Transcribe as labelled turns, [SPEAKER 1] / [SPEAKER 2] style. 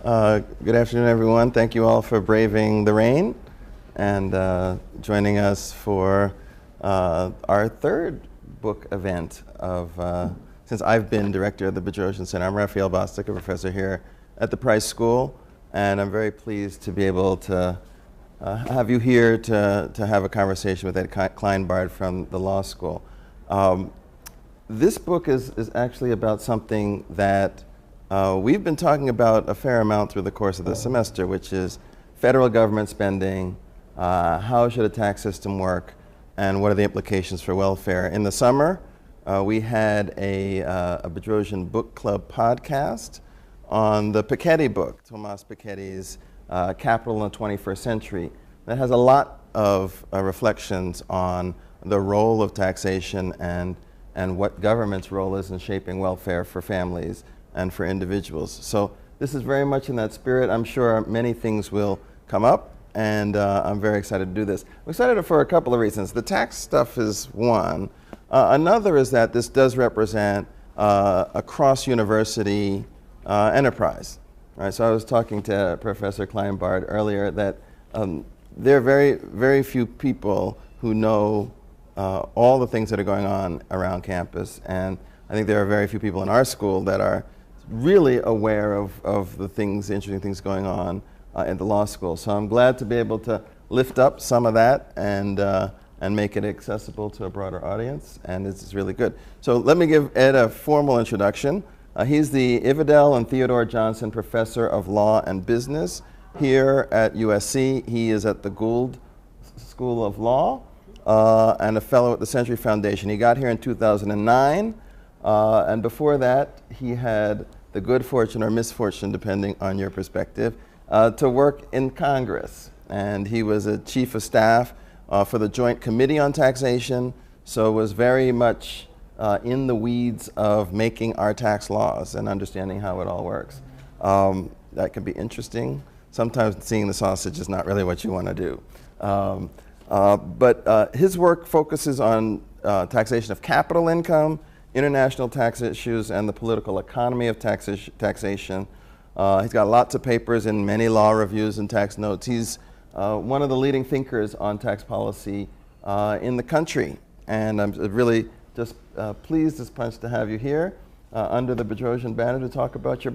[SPEAKER 1] Good afternoon, everyone. Thank you all for braving the rain and joining us for our third book event since I've been director of the Bedrosian Center. I'm Raphael Bostic, a professor here at the Price School, and I'm very pleased to be able to have you here to have a conversation with Ed Kleinbard from the law school. This book is actually about something that we've been talking about a fair amount through the course of the semester, which is federal government spending, how should a tax system work, and what are the implications for welfare. In the summer, we had a Bedrosian Book Club podcast on the Piketty book, Tomas Piketty's Capital in the 21st Century, that has a lot of reflections on the role of taxation and what government's role is in shaping welfare for families and for individuals. So this is very much in that spirit. I'm sure many things will come up, and I'm very excited to do this. I'm excited for a couple of reasons. The tax stuff is one. Another is that this does represent a cross-university enterprise. Right? So I was talking to Professor Kleinbard earlier that there are very, very few people who know all the things that are going on around campus, and I think there are very few people in our school that are really aware of the interesting things going on in the law school. So I'm glad to be able to lift up some of that and make it accessible to a broader audience, and it's really good. So let me give Ed a formal introduction. He's the Ivadel and Theodore Johnson Professor of Law and Business here at USC. He is at the Gould School of Law and a fellow at the Century Foundation. He got here in 2009, and before that, he had the good fortune or misfortune, depending on your perspective, to work in Congress. And he was a chief of staff for the Joint Committee on Taxation, so was very much in the weeds of making our tax laws and understanding how it all works. That can be interesting. Sometimes seeing the sausage is not really what you want to do. But his work focuses on taxation of capital income, international tax issues, and the political economy of taxation. He's got lots of papers in many law reviews and tax notes. He's one of the leading thinkers on tax policy in the country. And I'm really just pleased as punch to have you here under the Bedrosian banner to talk about your